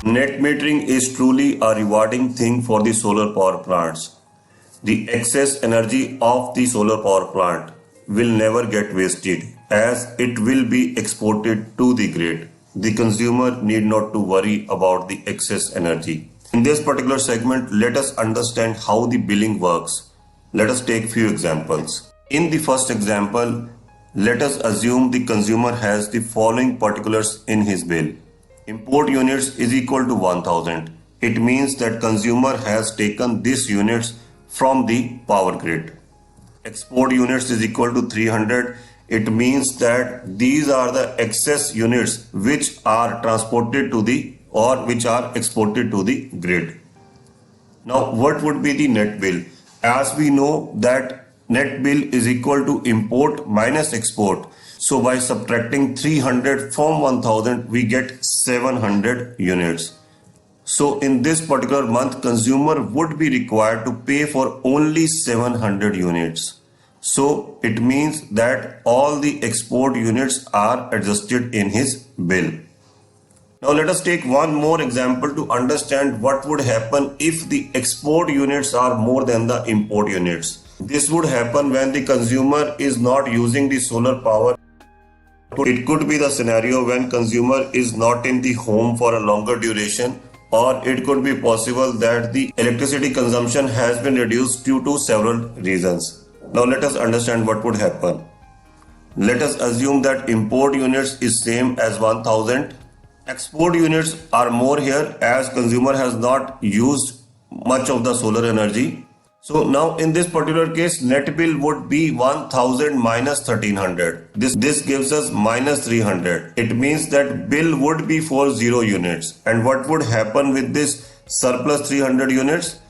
Net metering is truly a rewarding thing for the solar power plants. The excess energy of the solar power plant will never get wasted as it will be exported to the grid. The consumer need not to worry about the excess energy. In this particular segment, let us understand how the billing works. Let us take few examples. In the first example, let us assume the consumer has the following particulars in his bill. Import units is equal to 1000. It means that consumer has taken these units from the power grid. Export units is equal to 300. It means that these are the excess units which are transported to the or which are exported to the grid. Now what would be the net bill? As we know that net bill is equal to import minus export. So by subtracting 300 from 1000 we get 700 units. So in this particular month consumer would be required to pay for only 700 units. So it means that all the export units are adjusted in his bill. Now let us take one more example to understand what would happen if the export units are more than the import units. This would happen when the consumer is not using the solar power. It could be the scenario when consumer is not in the home for a longer duration, or it could be possible that the electricity consumption has been reduced due to several reasons. Now let us understand what would happen. Let us assume that import units is same as 1000. Export units are more here as consumer has not used much of the solar energy. So now in this particular case net bill would be 1000 minus 1300. This gives us minus 300. It means that bill would be for 0 units. And what would happen with this surplus 300 units?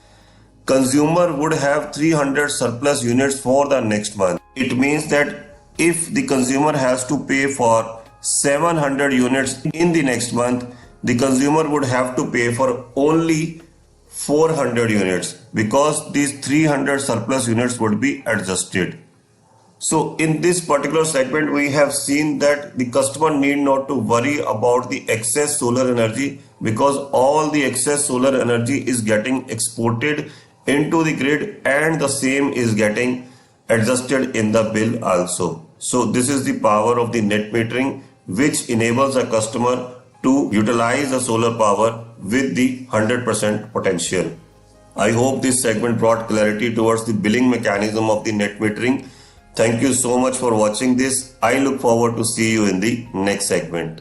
Consumer would have 300 surplus units for the next month. It means that if the consumer has to pay for 700 units in the next month, the consumer would have to pay for only 400 units because these 300 surplus units would be adjusted. So in this particular segment, we have seen that the customer need not to worry about the excess solar energy because all the excess solar energy is getting exported into the grid and the same is getting adjusted in the bill also. So this is the power of the net metering, which enables a customer to utilize the solar power with the 100% potential. I hope this segment brought clarity towards the billing mechanism of the net metering. Thank you so much for watching this. I look forward to see you in the next segment.